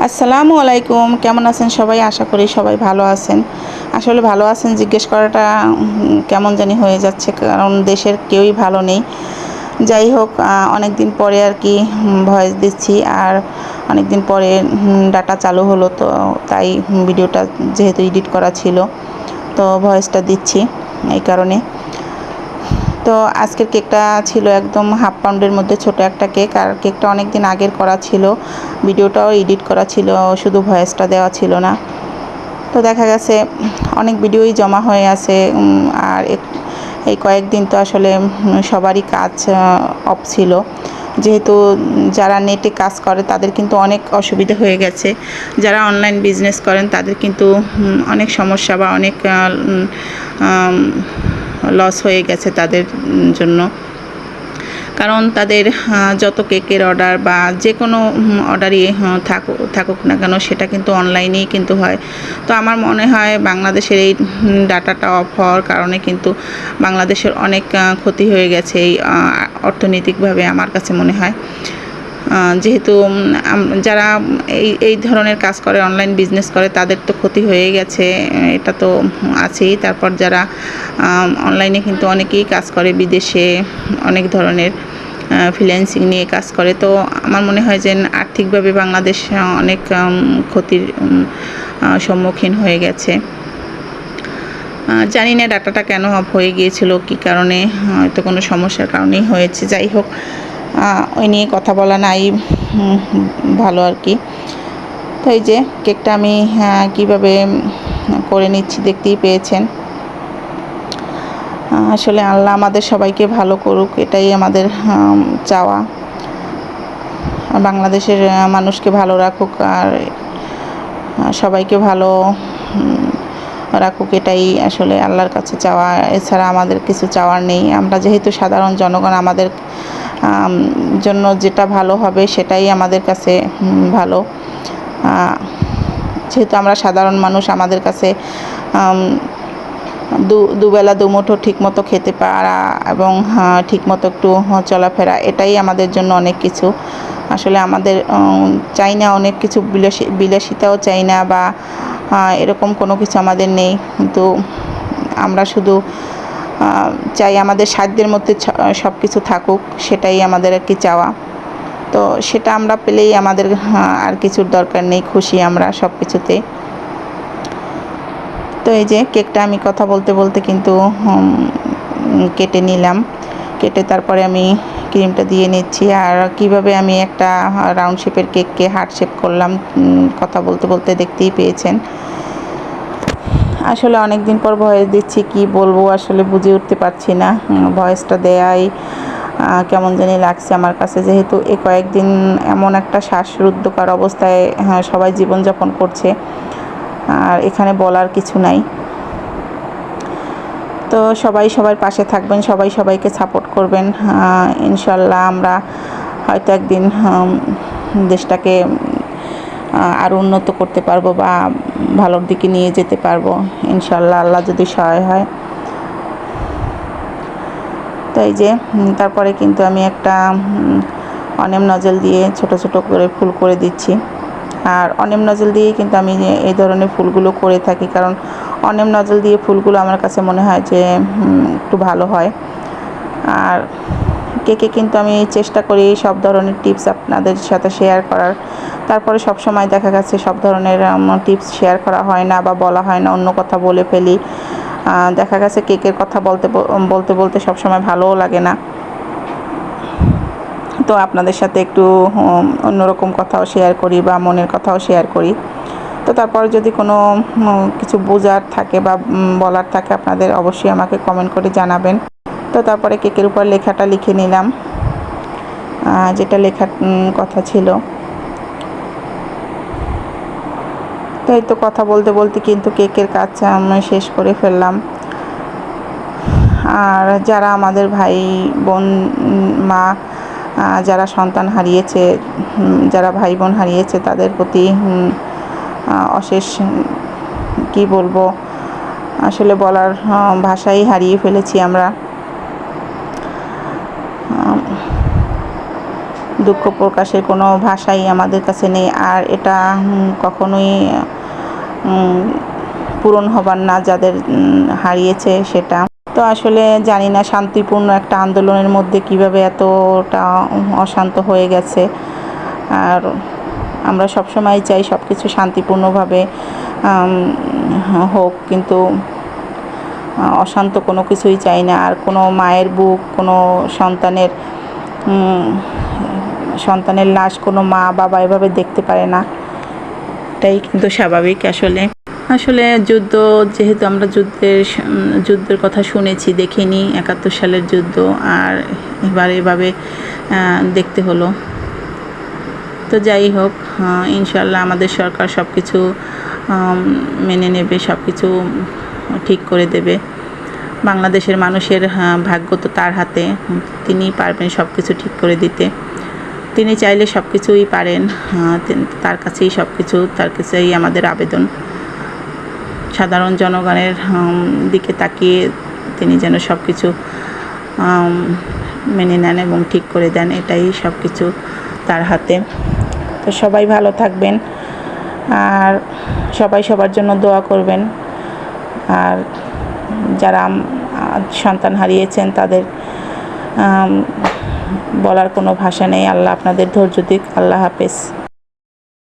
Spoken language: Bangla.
আসসালামু আলাইকুম, কেমন আছেন সবাই? আশা করি সবাই ভালো আছেন। আসলে ভালো আছেন জিজ্ঞেস করাটা কেমন জানি হয়ে যাচ্ছে, কারণ দেশের কেউই ভালো নেই। যাই হোক, অনেক দিন পরে আর কি ভয়েস দিচ্ছি, আর অনেক দিন পরে ডাটা চালু হলো, তো তাই ভিডিওটা যেহেতু এডিট করা ছিল, তো ভয়েসটা দিচ্ছি এই কারণে। তো আজকের কেকটা ছিল একদম হাফ পাউন্ডের মধ্যে ছোট একটা কেক, আর কেকটা অনেক দিন আগের করা ছিল, ভিডিওটাও এডিট করা ছিল, শুধু ভয়েসটা দেওয়া ছিল না। তো দেখা গেছে অনেক ভিডিওই জমা হয়ে আছে, আর এই কয়েকদিন তো আসলে সবারই কাজ অফ ছিল, যেহেতু যারা নেটে কাজ করে তাদের কিন্তু অনেক অসুবিধা হয়ে গেছে। যারা অনলাইন বিজনেস করেন তাদের কিন্তু অনেক সমস্যা বা অনেক লস হয়ে গেছে তাদের জন্য, কারণ তাদের যত কেকের অর্ডার বা যে কোনো অর্ডারই থাকুক না কেন, সেটা কিন্তু অনলাইনেই কিন্তু হয়। তো আমার মনে হয় বাংলাদেশের এই ডাটাটা অফ হওয়ার কারণে কিন্তু বাংলাদেশের অনেক ক্ষতি হয়ে গেছে এই অর্থনৈতিকভাবে, আমার কাছে মনে হয়। যেহেতু যারা এই ধরনের কাজ করে, অনলাইন বিজনেস করে, তাদের তো ক্ষতি হয়ে গেছে, এটা তো আছেই। তারপর যারা অনলাইনে কিন্তু অনেকেই কাজ করে, বিদেশে অনেক ধরনের ফ্রিল্যান্সিং নিয়ে কাজ করে। তো আমার মনে হয় যে আর্থিকভাবে বাংলাদেশ অনেক ক্ষতির সম্মুখীন হয়ে গেছে। জানি না ডাটাটা কেন অফ হয়ে গিয়েছিল, কী কারণে, হয়তো কোনো সমস্যার কারণেই হয়েছে। যাই হোক, ওই নিয়ে কথা বলা নাই ভালো আর কি। তো এই যে কেকটা আমি কীভাবে করে নিচ্ছি দেখতেই পেয়েছেন। আসলে আল্লাহ আমাদের সবাইকে ভালো করুক, এটাই আমাদের চাওয়া। বাংলাদেশের মানুষকে ভালো রাখুক, আর সবাইকে ভালো রাখুক, এটাই আসলে আল্লাহর কাছে চাওয়া। এছাড়া আমাদের কিছু চাওয়ার নেই। আমরা যেহেতু সাধারণ জনগণ, আমাদের জন্য যেটা ভালো হবে সেটাই আমাদের কাছে ভালো। যেহেতু আমরা সাধারণ মানুষ, আমাদের কাছে দুবেলা দুমুঠো ঠিকমতো খেতে পারা এবং ঠিকমতো একটু চলাফেরা, এটাই আমাদের জন্য অনেক কিছু। আসলে আমাদের চাই না অনেক কিছু, বিলাসিতাও চাই না, বা এরকম কোনো কিছু আমাদের নেই, কিন্তু আমরা শুধু চাই আমাদের সাধ্যের মধ্যে সব কিছু থাকুক, সেটাই আমাদের আর কি চাওয়া। তো সেটা আমরা পেলেই আমাদের আর কিছুর দরকার নেই, খুশি আমরা সব কিছুতে। তো এই যে কেকটা আমি কথা বলতে বলতে কিন্তু কেটে নিলাম, কেটে তারপরে আমি ক্রিমটা দিয়ে নিচ্ছি। আর কিভাবে আমি একটা রাউন্ড শেপের কেককে হার্ট শেপ করলাম কথা বলতে বলতে দেখতেই পেয়েছেন। আসলে অনেক দিন পর ভয়েস দিচ্ছি, কি বলবো আসলে বুঝে উঠতে পারছি না। ভয়েসটা দেয়াই কেমন জানি লাগছে আমার কাছে, যেহেতু এই কয়েকদিন এমন একটা শ্বাসরুদ্ধকর অবস্থায় সবাই জীবনযাপন করছে, আর এখানে বলার কিছু নাই। তো সবাই সবার পাশে থাকবেন, সবাই সবাইকে সাপোর্ট করবেন। ইনশাল্লাহ আমরা হয়তো একদিন দেশটাকে আরও উন্নত করতে পারবো, বা ভালোর দিকে নিয়ে যেতে পারবো ইনশাল্লাহ, আল্লাহ যদি সহায় হয়। তো এই যে তারপরে কিন্তু আমি একটা অনিয়ন নজল দিয়ে ছোট ছোট করে ফুল করে দিচ্ছি। আর অনিয়ন নজল দিয়েই কিন্তু আমি এই ধরনের ফুলগুলো করে থাকি, কারণ অনিয়ন নজল দিয়ে ফুলগুলো আমার কাছে মনে হয় যে একটু ভালো হয়। আর কেকে কিন্তু আমি চেষ্টা করি সব ধরনের টিপস আপনাদের সাথে শেয়ার করার, তারপরে সব সময় দেখা গেছে সব ধরনের টিপস শেয়ার করা হয় না, বা বলা হয় না, অন্য কথা বলে ফেলি। দেখা গেছে কেকের কথা বলতে বলতে বলতে সব সময় ভালোও লাগে না, তো আপনাদের সাথে একটু অন্যরকম কথাও শেয়ার করি বা মনের কথাও শেয়ার করি। তো তারপর যদি কোনো কিছু বোঝার থাকে বা বলার থাকে আপনাদের, অবশ্যই আমাকে কমেন্ট করে জানাবেন। তো তারপরে কেকের উপর লেখাটা লিখে নিলাম, যেটা লেখার কথা ছিল। তো এই তো কথা বলতে বলতে কিন্তু কেকের কাজ শেষ করে ফেললাম। আর যারা আমাদের ভাই বোন, মা, যারা সন্তান হারিয়েছে, যারা ভাই বোন হারিয়েছে, তাদের প্রতি অশেষ, কি বলবো, আসলে বলার ভাষাই হারিয়ে ফেলেছি আমরা। দুঃখ প্রকাশের কোনো ভাষাই আমাদের কাছে নেই। আর এটা কখনোই পূরণ হবার না, যাদের হারিয়েছে সেটা। তো আসলে জানি না শান্তিপূর্ণ একটা আন্দোলনের মধ্যে কিভাবে এতটা অশান্ত হয়ে গেছে। আর আমরা সবসময় চাই সব কিছু শান্তিপূর্ণভাবে হোক, কিন্তু অশান্ত কোনো কিছুই চাই না। আর কোনো মায়ের বুক, কোনো সন্তানের লাশ কোনো মা বাবা এভাবে দেখতে পারে না, এটাই কিন্তু স্বাভাবিক। আসলে যুদ্ধ, যেহেতু আমরা যুদ্ধের কথা শুনেছি, দেখিনি 71 সালের যুদ্ধ, আর এভাবে দেখতে হলো। তো যাই হোক, ইনশাল্লাহ আমাদের সরকার সব কিছু মেনে নেবে, সব কিছু ঠিক করে দেবে। বাংলাদেশের মানুষের ভাগ্য তো তার হাতে, তিনিই পারবেন সব কিছু ঠিক করে দিতে। তিনি চাইলে সব কিছুই পারেন, তার কাছেই সব কিছু, তার কাছেই আমাদের আবেদন। সাধারণ জনগণের দিকে তাকিয়ে তিনি যেন সব কিছু মেনে নেন এবং ঠিক করে দেন, এটাই সব কিছু তার হাতে। তো সবাই ভালো থাকবেন, আর সবাই সবার জন্য দোয়া করবেন। আর যারা সন্তান হারিয়েছেন তাদের বলার কোনো ভাষা নেই। আল্লাহ আপনাদের ধৈর্য দিক। আল্লাহ হাফেজ।